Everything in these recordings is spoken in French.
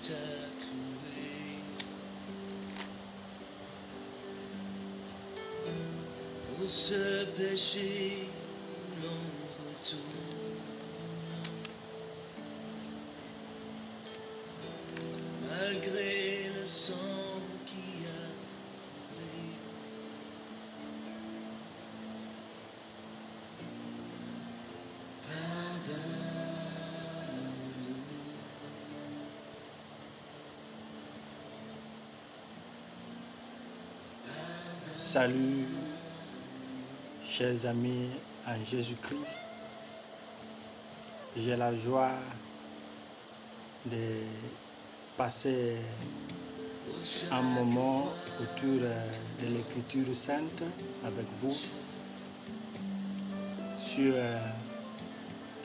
Pour ce péché, non retourne. Malgré le sang qui a coulé, pardonne-nous. Salut, chers amis en Jésus-Christ. J'ai la joie de passer un moment autour de l'Écriture sainte avec vous sur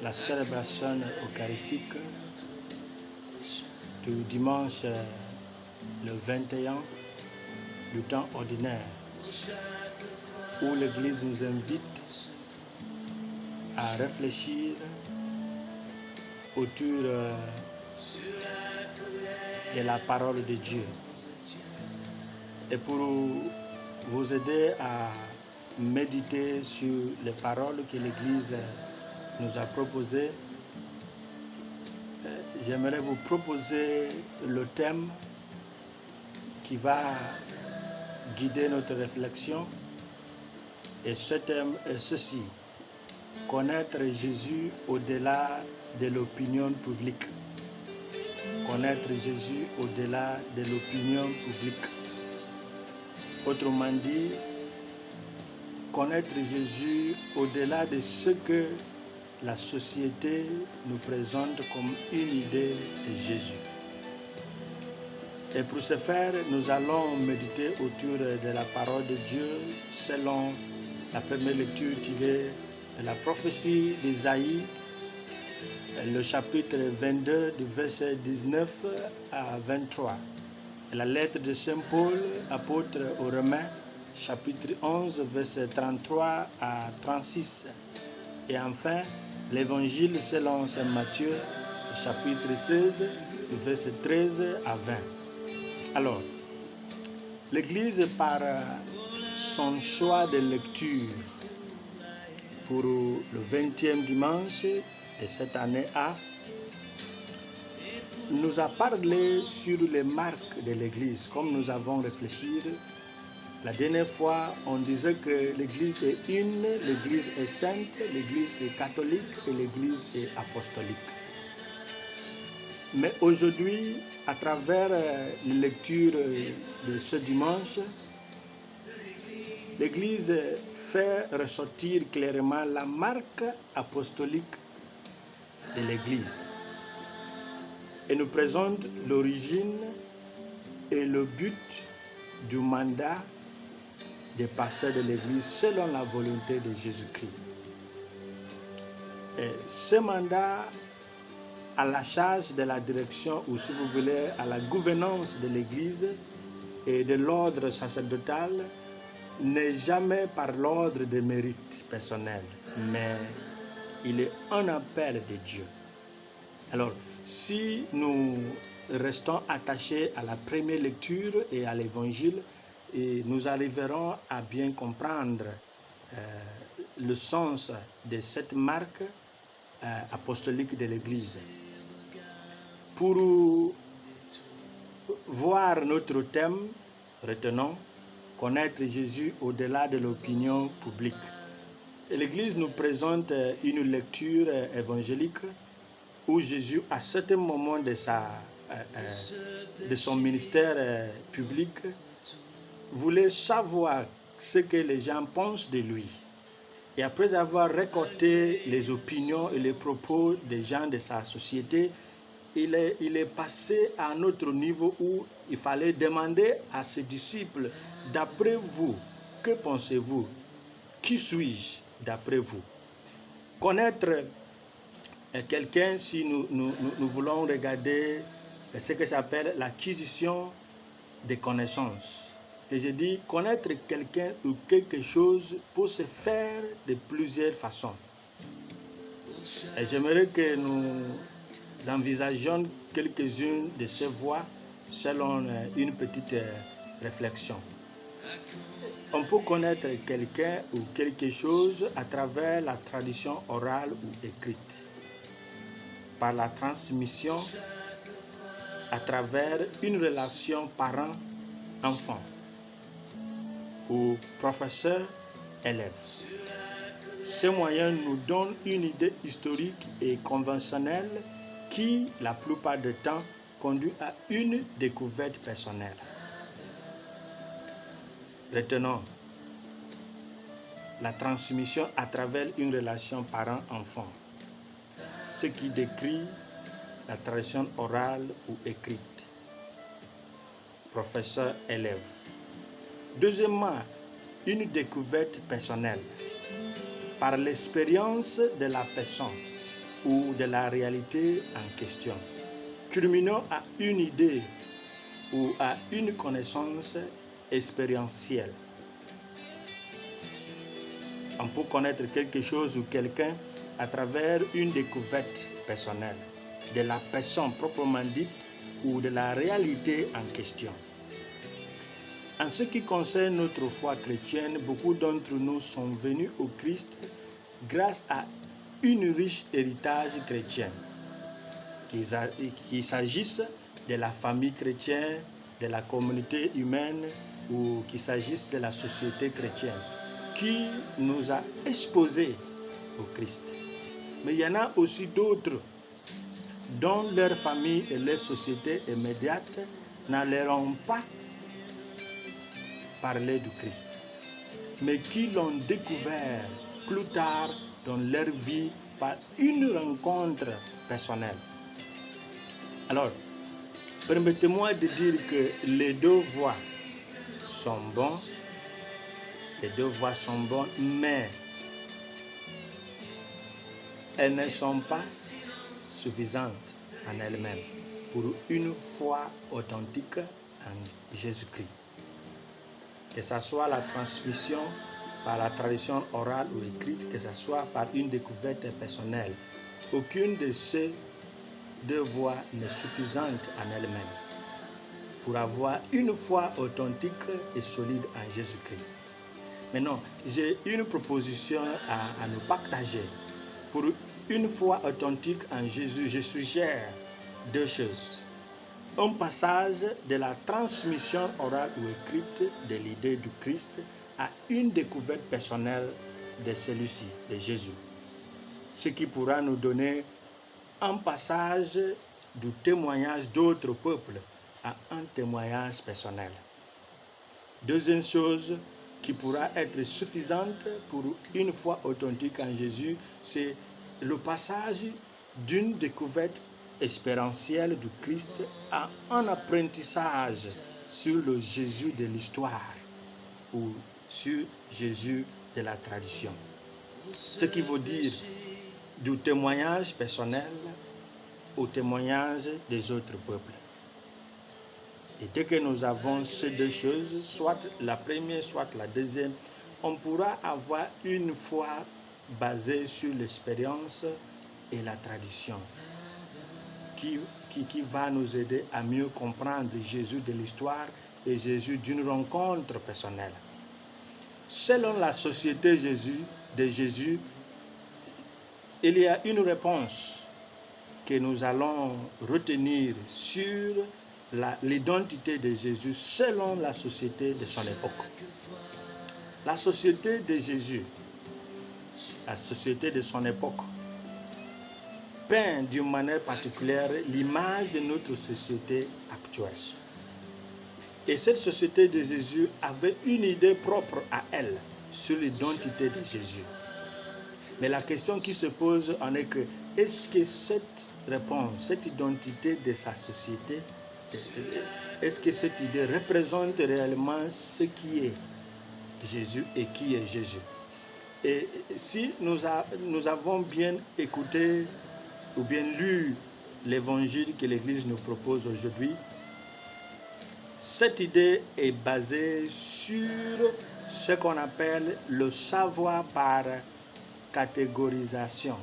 la célébration eucharistique du dimanche le 21 du temps ordinaire, où l'Église nous invite à réfléchir autour de la parole de Dieu. Et pour vous aider à méditer sur les paroles que l'Église nous a proposées, j'aimerais vous proposer le thème qui va guider notre réflexion. Et ce thème est ceci: connaître Jésus au-delà de l'opinion publique. Connaître Jésus au-delà de l'opinion publique. Autrement dit, connaître Jésus au-delà de ce que la société nous présente comme une idée de Jésus. Et pour ce faire, nous allons méditer autour de la parole de Dieu selon la première lecture tirée de la prophétie d'Isaïe, le chapitre 22 du verset 19 à 23. Et la lettre de Saint Paul, apôtre aux Romains, chapitre 11, verset 33 à 36. Et enfin, l'évangile selon Saint Matthieu, chapitre 16, du verset 13 à 20. Alors, l'Église, par son choix de lecture pour le 20e dimanche de cette année A, nous a parlé sur les marques de l'Église. Comme nous avons réfléchi, la dernière fois, on disait que l'Église est une, l'Église est sainte, l'Église est catholique et l'Église est apostolique. Mais aujourd'hui, à travers les lectures de ce dimanche, l'Église fait ressortir clairement la marque apostolique de l'Église et nous présente l'origine et le but du mandat des pasteurs de l'Église selon la volonté de Jésus-Christ. Et ce mandat à la charge de la direction, ou si vous voulez, à la gouvernance de l'Église et de l'ordre sacerdotal, n'est jamais par l'ordre de mérite personnel, mais il est un appel de Dieu. Alors, si nous restons attachés à la première lecture et à l'Évangile, nous arriverons à bien comprendre le sens de cette marque apostolique de l'Église. Pour voir notre thème, retenons: connaître Jésus au-delà de l'opinion publique. Et l'Église nous présente une lecture évangélique où Jésus, à certains moments de son ministère public, voulait savoir ce que les gens pensent de lui. Et après avoir récolté les opinions et les propos des gens de sa société, il est passé à un autre niveau où il fallait demander à ses disciples: d'après vous, que pensez-vous? Qui suis-je d'après vous? Connaître quelqu'un, si nous voulons regarder ce que s'appelle l'acquisition des connaissances. Et je dis, connaître quelqu'un ou quelque chose peut se faire de plusieurs façons. Et j'aimerais que nous envisageons quelques-unes de ces voies selon une petite réflexion. On peut connaître quelqu'un ou quelque chose à travers la tradition orale ou écrite, par la transmission à travers une relation parent-enfant ou professeur-élève. Ces moyens nous donnent une idée historique et conventionnelle qui, la plupart du temps, conduit à une découverte personnelle. Retenons la transmission à travers une relation parent-enfant, ce qui décrit la tradition orale ou écrite, professeur-élève. Deuxièmement, une découverte personnelle par l'expérience de la personne ou de la réalité en question, culminant à une idée ou à une connaissance expérientielle. On peut connaître quelque chose ou quelqu'un à travers une découverte personnelle de la personne proprement dite ou de la réalité en question. En ce qui concerne notre foi chrétienne, beaucoup d'entre nous sont venus au Christ grâce à un riche héritage chrétien, qu'il s'agisse de la famille chrétienne, de la communauté humaine ou qu'il s'agisse de la société chrétienne, qui nous a exposés au Christ. Mais il y en a aussi d'autres dont leur famille et leur société immédiate n'alleront pas parler du Christ, mais qui l'ont découvert plus tard dans leur vie par une rencontre personnelle. Alors, permettez-moi de dire que les deux voies sont bonnes, mais elles ne sont pas suffisantes en elles-mêmes pour une foi authentique en Jésus-Christ. Que ce soit la transmission par la tradition orale ou écrite, que ce soit par une découverte personnelle, aucune de ces deux voies n'est suffisante en elle-même pour avoir une foi authentique et solide en Jésus-Christ. Maintenant, j'ai une proposition à nous partager. Pour une foi authentique en Jésus, je suggère deux choses. Un passage de la transmission orale ou écrite de l'idée du Christ à une découverte personnelle de celui-ci, de Jésus. Ce qui pourra nous donner un passage du témoignage d'autres peuples à un témoignage personnel. Deuxième chose qui pourra être suffisante pour une foi authentique en Jésus, c'est le passage d'une découverte expérientielle du Christ à un apprentissage sur le Jésus de l'histoire ou sur Jésus de la tradition. Ce qui veut dire du témoignage personnel au témoignage des autres peuples. Et dès que nous avons ces deux choses, soit la première, soit la deuxième, on pourra avoir une foi basée sur l'expérience et la tradition, qui va nous aider à mieux comprendre Jésus de l'histoire et Jésus d'une rencontre personnelle. Selon la société de Jésus, il y a une réponse que nous allons retenir sur l'identité de Jésus selon la société de son époque. La société de Jésus, la société de son époque, peint d'une manière particulière l'image de notre société actuelle. Et cette société de Jésus avait une idée propre à elle sur l'identité de Jésus. Mais la question qui se pose en est que, est-ce que cette réponse, cette identité de sa société, est-ce que cette idée représente réellement ce qui est Jésus et qui est Jésus? Et si nous avons bien écouté ou bien lu l'évangile que l'Église nous propose aujourd'hui, cette idée est basée sur ce qu'on appelle le savoir par catégorisation.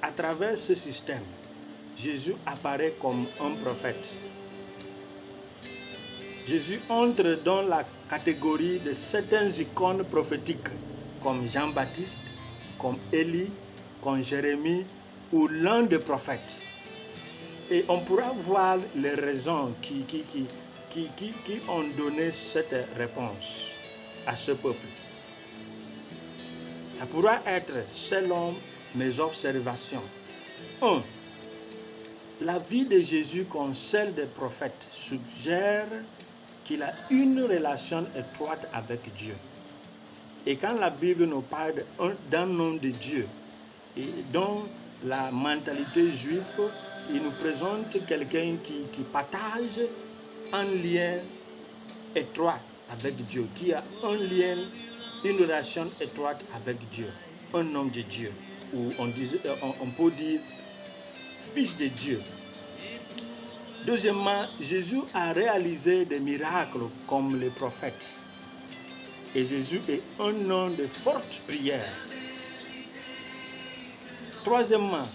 À travers ce système, Jésus apparaît comme un prophète. Jésus entre dans la catégorie de certaines icônes prophétiques, comme Jean-Baptiste, comme Élie, comme Jérémie ou l'un des prophètes. Et on pourra voir les raisons qui ont donné cette réponse à ce peuple. Ça pourra être selon mes observations. 1. La vie de Jésus comme celle des prophètes suggère qu'il a une relation étroite avec Dieu. Et quand la Bible nous parle d'un nom de Dieu, et dans la mentalité juive, il nous présente quelqu'un qui partage un lien étroit avec Dieu, qui a un lien, une relation étroite avec Dieu, un homme de Dieu, ou on peut dire fils de Dieu. Deuxièmement, Jésus a réalisé des miracles comme les prophètes. Et Jésus est un homme de forte prière. Troisièmement,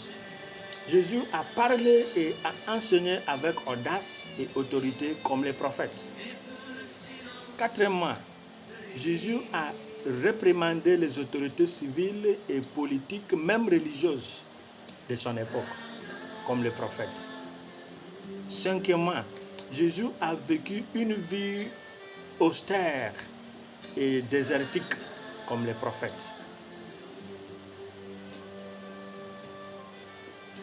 Jésus a parlé et a enseigné avec audace et autorité comme les prophètes. Quatrièmement, Jésus a réprimandé les autorités civiles et politiques, même religieuses, de son époque, comme les prophètes. Cinquièmement, Jésus a vécu une vie austère et désertique comme les prophètes.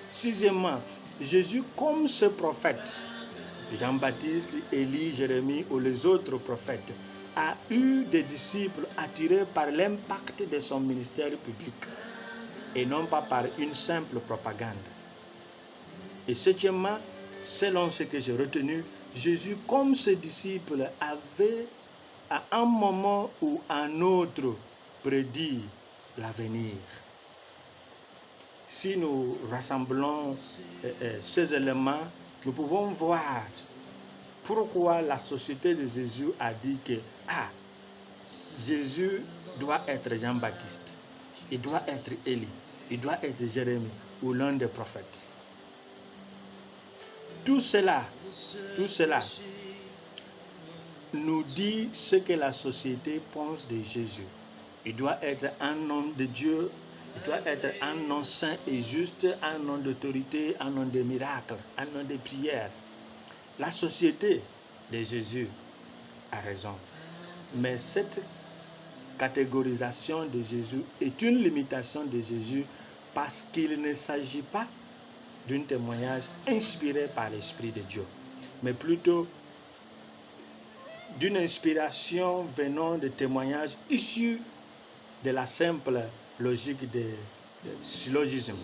Sixièmement, Jésus, comme ce prophète, Jean-Baptiste, Élie, Jérémie ou les autres prophètes, a eu des disciples attirés par l'impact de son ministère public et non pas par une simple propagande. Et septièmement, selon ce que j'ai retenu, Jésus, comme ses disciples, avait à un moment ou à un autre prédit l'avenir. Si nous rassemblons ces éléments, nous pouvons voir pourquoi la société de Jésus a dit que Jésus doit être Jean-Baptiste, il doit être Élie, il doit être Jérémie ou l'un des prophètes. Tout cela nous dit ce que la société pense de Jésus. Il doit être un homme de Dieu, il doit être un homme saint et juste, un homme d'autorité, un homme de miracles, un homme de prière. La société de Jésus a raison. Mais cette catégorisation de Jésus est une limitation de Jésus parce qu'il ne s'agit pas d'un témoignage inspiré par l'Esprit de Dieu, mais plutôt d'une inspiration venant de témoignages issus de la simple logique de syllogisme.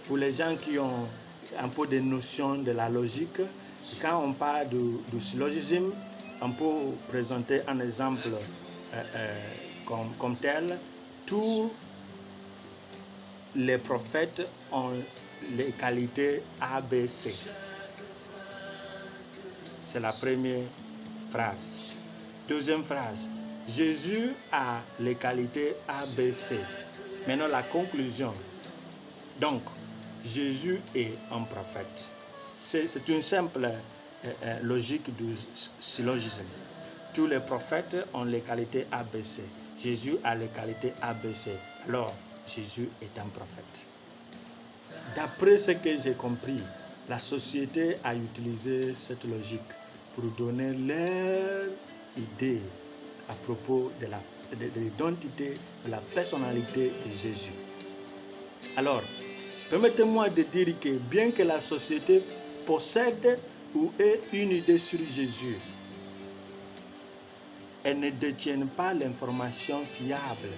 Pour les gens qui ont un peu de notion de la logique, quand on parle du syllogisme, on peut présenter un exemple comme tel. Tous les prophètes ont les qualités ABC. C'est la première phrase. Deuxième phrase, Jésus a les qualités ABC. Maintenant la conclusion. Donc, Jésus est un prophète. C'est une simple logique du syllogisme. Tous les prophètes ont les qualités ABC. Jésus a les qualités ABC. Alors, Jésus est un prophète. D'après ce que j'ai compris, la société a utilisé cette logique pour donner leur idée à propos de l'identité, de la personnalité de Jésus. Alors, permettez-moi de dire que bien que la société possède ou ait une idée sur Jésus, elle ne détient pas l'information fiable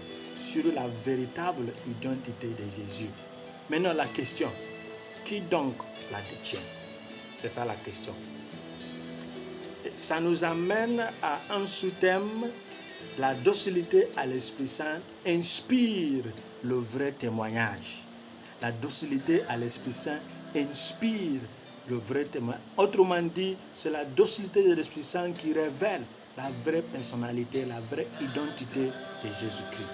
sur la véritable identité de Jésus. Maintenant, la question, qui donc la détient? C'est ça la question. Ça nous amène à un sous-thème, la docilité à l'Esprit Saint inspire le vrai témoignage. La docilité à l'Esprit Saint inspire le vrai témoignage. Autrement dit, c'est la docilité de l'Esprit Saint qui révèle la vraie personnalité, la vraie identité de Jésus-Christ.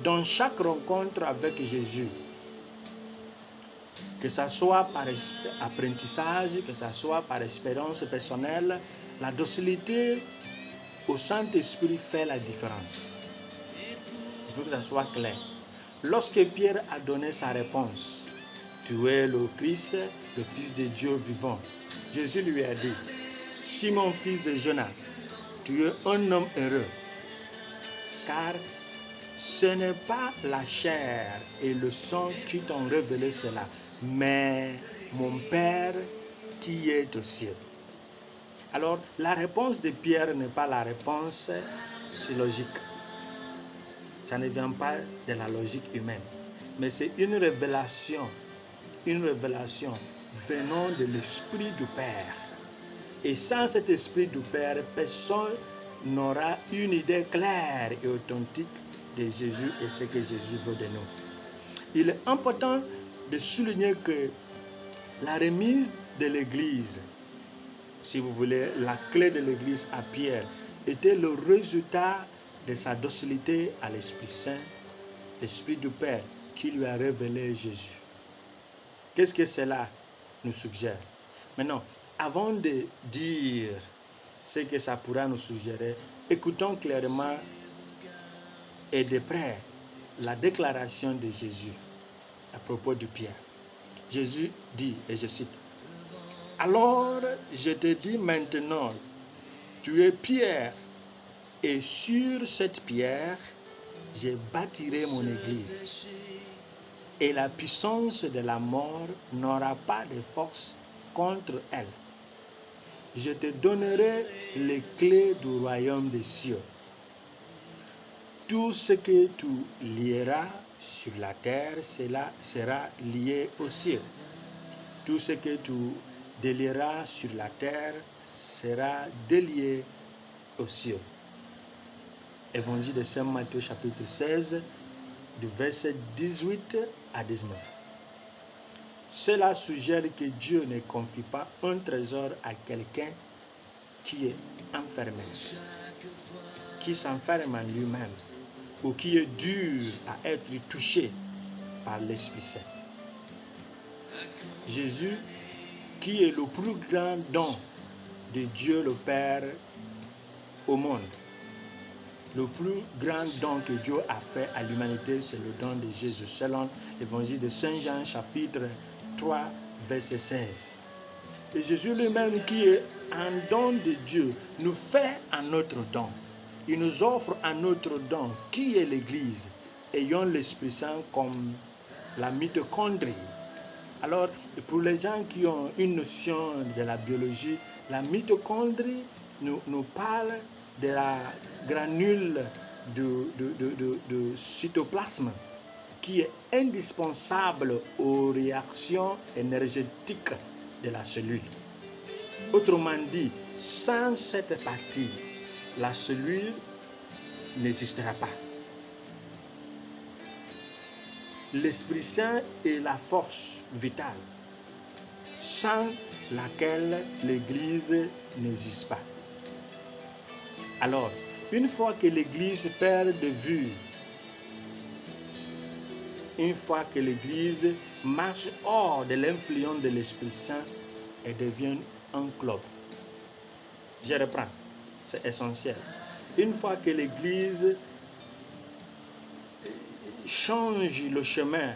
Dans chaque rencontre avec Jésus, Que ce soit par apprentissage, que ce soit par expérience personnelle, la docilité au Saint-Esprit fait la différence. Il faut que ça soit clair. Lorsque Pierre a donné sa réponse, tu es le Christ, le Fils de Dieu vivant, Jésus lui a dit, Simon, fils de Jonas, tu es un homme heureux, car ce n'est pas la chair et le sang qui t'ont révélé cela, mais mon Père qui est aux cieux. Alors, la réponse de Pierre n'est pas la réponse logique. Ça ne vient pas de la logique humaine, mais c'est une révélation venant de l'Esprit du Père. Et sans cet Esprit du Père, personne n'aura une idée claire et authentique de Jésus et ce que Jésus veut de nous. Il est important de souligner que la remise de l'Église, si vous voulez, la clé de l'Église à Pierre, était le résultat de sa docilité à l'Esprit Saint, l'Esprit du Père qui lui a révélé Jésus. Qu'est-ce que cela nous suggère? Maintenant, avant de dire ce que ça pourra nous suggérer, écoutons clairement et de près la déclaration de Jésus à propos de Pierre. Jésus dit, et je cite, « Alors je te dis maintenant, tu es Pierre, et sur cette pierre, je bâtirai mon église, et la puissance de la mort n'aura pas de force contre elle. Je te donnerai les clés du royaume des cieux. Tout ce que tu lieras sur la terre, cela sera lié aux cieux. Tout ce que tu délieras sur la terre sera délié aux cieux. » Évangile de Saint Matthieu chapitre 16, du verset 18 à 19. Cela suggère que Dieu ne confie pas un trésor à quelqu'un qui est enfermé, qui s'enferme en lui-même, ou qui est dur à être touché par l'Esprit Saint. Jésus, qui est le plus grand don de Dieu le Père au monde, le plus grand don que Dieu a fait à l'humanité, c'est le don de Jésus, selon l'évangile de Saint Jean, chapitre 3, verset 16. Et Jésus lui-même, qui est un don de Dieu, nous fait un autre don. Il nous offre un autre don, qui est l'Église, ayant l'Esprit Saint comme la mitochondrie. Alors, pour les gens qui ont une notion de la biologie, la mitochondrie nous parle de la granule de cytoplasme qui est indispensable aux réactions énergétiques de la cellule. Autrement dit, sans cette partie, la cellule n'existera pas. L'Esprit Saint est la force vitale, sans laquelle l'Église n'existe pas. Alors, une fois que l'Église perd de vue, une fois que l'Église marche hors de l'influence de l'Esprit Saint, elle devient un club. Je reprends, c'est essentiel. Une fois que l'Église change le chemin,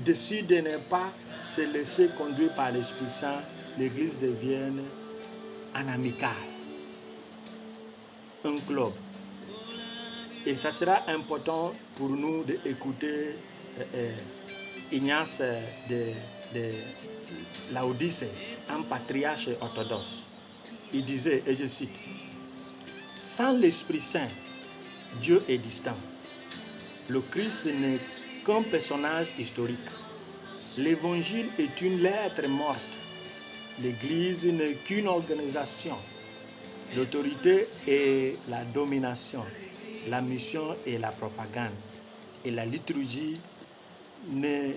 décide de ne pas se laisser conduire par l'Esprit Saint, l'Église devient un amical, un club. Et ça sera important pour nous d'écouter Ignace de Laodicée, un patriarche orthodoxe. Il disait, et je cite, « Sans l'Esprit Saint, Dieu est distant. Le Christ n'est qu'un personnage historique. L'Évangile est une lettre morte. L'Église n'est qu'une organisation. L'autorité est la domination. La mission est la propagande. Et la liturgie n'est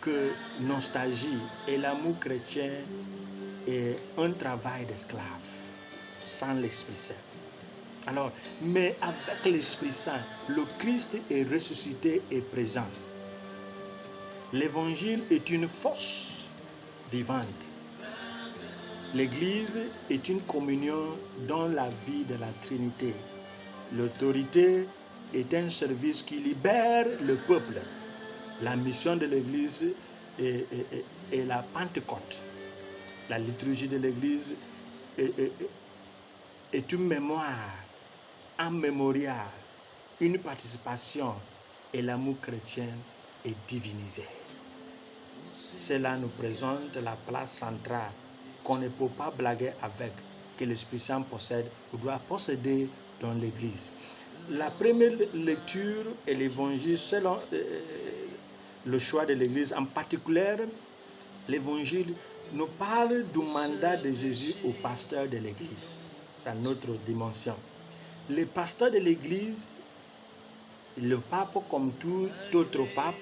que nostalgie. Et l'amour chrétien est un travail d'esclave, sans l'Esprit Saint. Alors, mais avec l'Esprit Saint, le Christ est ressuscité et présent. L'évangile est une force vivante. L'Église est une communion dans la vie de la Trinité. L'autorité est un service qui libère le peuple. La mission de l'Église est la Pentecôte. La liturgie de l'Église est une mémoire, un mémorial, une participation, et l'amour chrétien est divinisé. Cela nous présente la place centrale qu'on ne peut pas blaguer avec, que l'Esprit Saint possède ou doit posséder dans l'Église. La première lecture est l'Évangile selon le choix de l'Église. En particulier, l'Évangile nous parle du mandat de Jésus au pasteur de l'Église. C'est notre dimension. Les pasteurs de l'Église, le pape comme tout autre pape,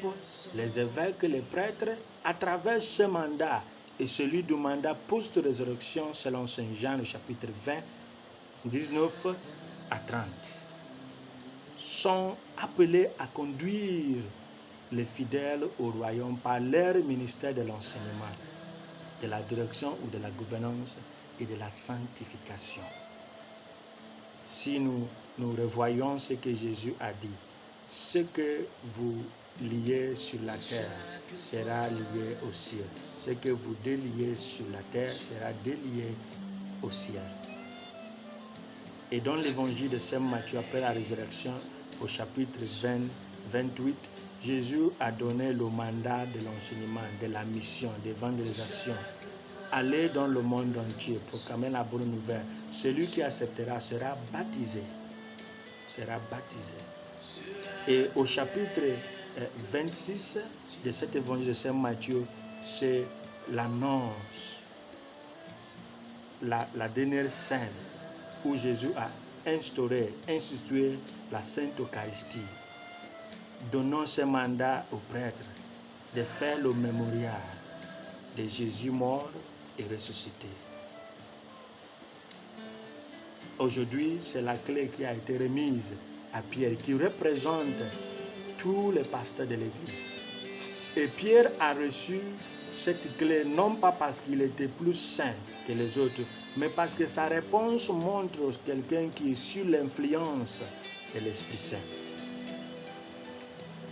les évêques, les prêtres, à travers ce mandat et celui du mandat post-résurrection selon Saint Jean, le chapitre 20, 19 à 30, sont appelés à conduire les fidèles au royaume par leur ministère de l'enseignement, de la direction ou de la gouvernance et de la sanctification. Si nous revoyons ce que Jésus a dit, ce que vous liez sur la terre sera lié au ciel. Ce que vous déliez sur la terre sera délié au ciel. Et dans l'évangile de Saint Matthieu, après la résurrection, au chapitre 20, 28, Jésus a donné le mandat de l'enseignement, de la mission, d'évangélisation. Allez dans le monde entier, proclamer la bonne nouvelle. Celui qui acceptera sera baptisé. Sera baptisé. Et au chapitre 26 de cet évangile de Saint Matthieu, c'est l'annonce, la dernière scène où Jésus a institué la Sainte Eucharistie, donnant ce mandat aux prêtres de faire le mémorial de Jésus mort et ressuscité. Aujourd'hui, c'est la clé qui a été remise à Pierre, qui représente tous les pasteurs de l'Église. Et Pierre a reçu cette clé non pas parce qu'il était plus saint que les autres, mais parce que sa réponse montre quelqu'un qui est sous l'influence de l'Esprit Saint.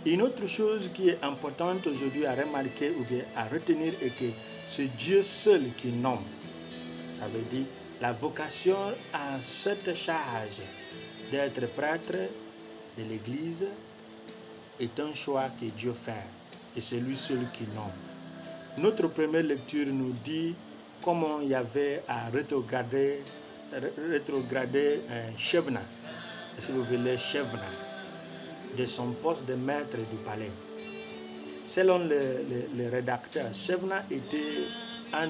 Une autre chose qui est importante aujourd'hui à remarquer ou bien à retenir est que c'est Dieu seul qui nomme. Ça veut dire la vocation à cette charge d'être prêtre de l'Église est un choix que Dieu fait et c'est lui seul qui nomme. Notre première lecture nous dit comment il y avait à rétrograder Shebna, si vous voulez Shebna, de son poste de maître du palais. Selon le rédacteur, Shebna était un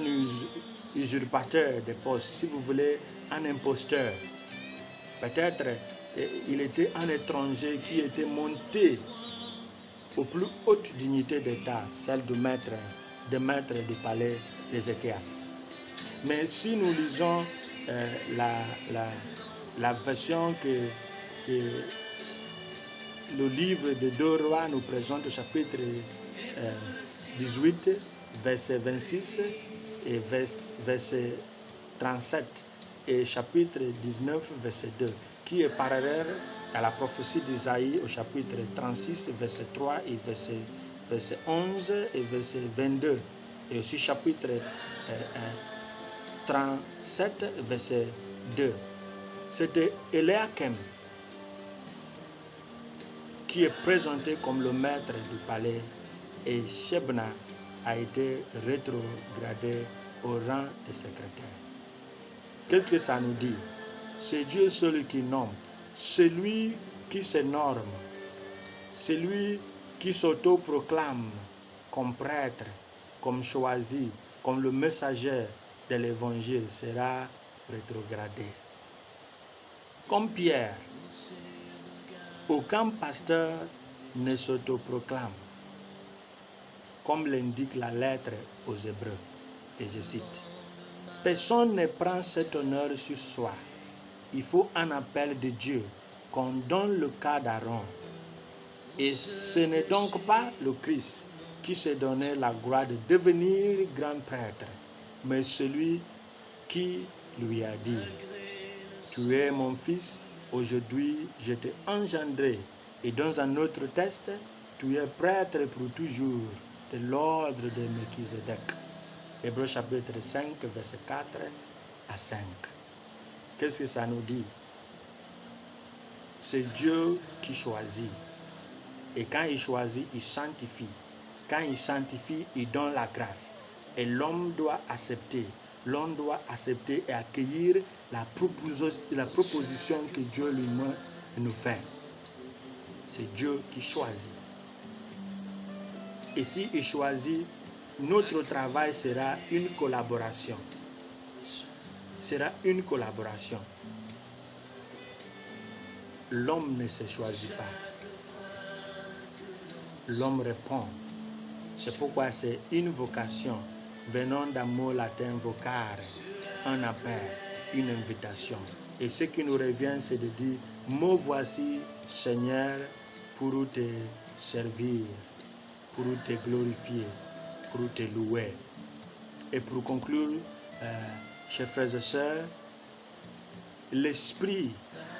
usurpateur de poste, si vous voulez, un imposteur. Peut-être il était un étranger qui était monté aux plus hautes dignités d'État, celle de maître du palais d'Ézéchias. Mais si nous lisons la version que le livre de 2 Rois nous présente au chapitre 18, verset 26 et verset 37 et chapitre 19, verset 2, qui est parallèle à la prophétie d'Isaïe au chapitre 36, verset 3 et verset 11 et verset 22, et aussi chapitre 37, verset 2. C'était Eliakim qui est présenté comme le maître du palais et Shebna a été rétrogradé au rang de secrétaire. Qu'est-ce que ça nous dit? C'est Dieu seul qui nomme, celui qui se norme, celui qui s'auto-proclame comme prêtre, comme choisi, comme le messager de l'évangile sera rétrogradé. Comme Pierre, aucun pasteur ne s'autoproclame, comme l'indique la lettre aux Hébreux, et je cite, « Personne ne prend cet honneur sur soi. Il faut un appel de Dieu, comme dans le cas d'Aaron. Et ce n'est donc pas le Christ, qui s'est donné la gloire de devenir grand prêtre, mais celui qui lui a dit, tu es mon fils, aujourd'hui je t'ai engendré. Et dans un autre texte, tu es prêtre pour toujours, de l'ordre de Melchizedek. Hébreux chapitre 5, verset 4 à 5. Qu'est-ce que ça nous dit? C'est Dieu qui choisit. Et quand il choisit, il sanctifie. Quand il sanctifie, il donne la grâce. Et l'homme doit accepter. L'homme doit accepter et accueillir la proposition que Dieu lui-même nous fait. C'est Dieu qui choisit. Et s'il choisit, notre travail sera une collaboration. Sera une collaboration. L'homme ne se choisit pas. L'homme répond. C'est pourquoi c'est une vocation, venant d'un mot latin vocare, un appel, une invitation. Et ce qui nous revient, c'est de dire, me voici, Seigneur, pour te servir, pour te glorifier, pour te louer. Et pour conclure, chers frères et sœurs, l'esprit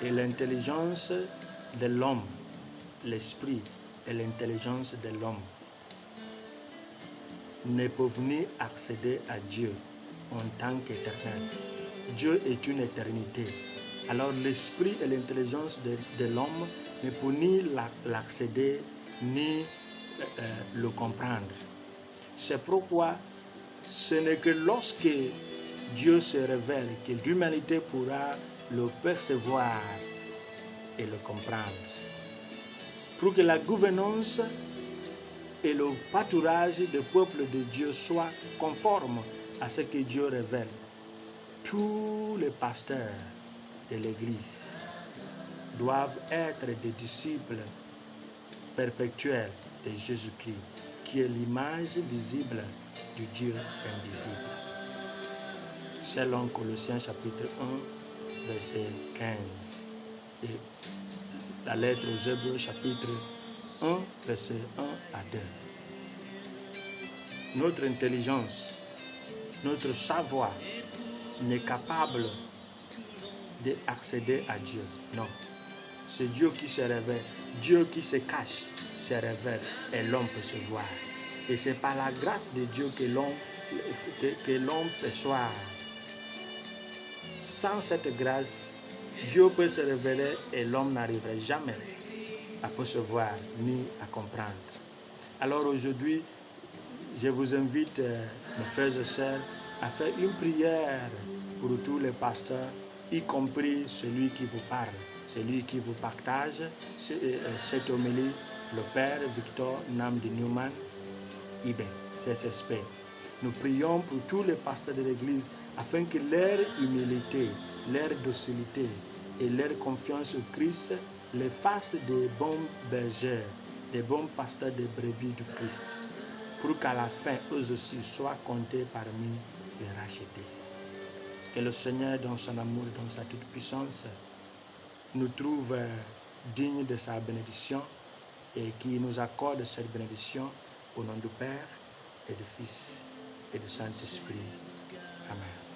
et l'intelligence de l'homme, l'esprit et l'intelligence de l'homme ne peuvent ni accéder à Dieu en tant qu'éternel. Dieu est une éternité. Alors l'esprit et l'intelligence de l'homme ne peuvent ni l'accéder ni le comprendre. C'est pourquoi ce n'est que lorsque Dieu se révèle que l'humanité pourra le percevoir et le comprendre. Pour que la gouvernance et le pâturage du peuple de Dieu soient conformes à ce que Dieu révèle, tous les pasteurs de l'Église doivent être des disciples perpétuels de Jésus-Christ, qui est l'image visible du Dieu invisible. Selon Colossiens chapitre 1, verset 15. Et la lettre aux Hébreux chapitre 1, verset 1 à 2. Notre intelligence, notre savoir n'est capable d'accéder à Dieu. Non. C'est Dieu qui se révèle. Dieu qui se cache se révèle et l'homme peut se voir. Et c'est par la grâce de Dieu que l'homme peut se voir. Sans cette grâce, Dieu peut se révéler et l'homme n'arriverait jamais à percevoir ni à comprendre. Alors aujourd'hui, je vous invite, mes frères et sœurs, à faire une prière pour tous les pasteurs, y compris celui qui vous parle, celui qui vous partage cette homélie, le Père Victor Namdi Newman, IB, CSSP. Nous prions pour tous les pasteurs de l'Église afin que leur humilité, leur docilité et leur confiance au Christ les fassent des bons bergers, des bons pasteurs de brebis du Christ, pour qu'à la fin, eux aussi soient comptés parmi les rachetés. Que le Seigneur, dans son amour et dans sa toute puissance, nous trouve dignes de sa bénédiction et qui nous accorde cette bénédiction au nom du Père et du Fils et du Saint-Esprit. Amen.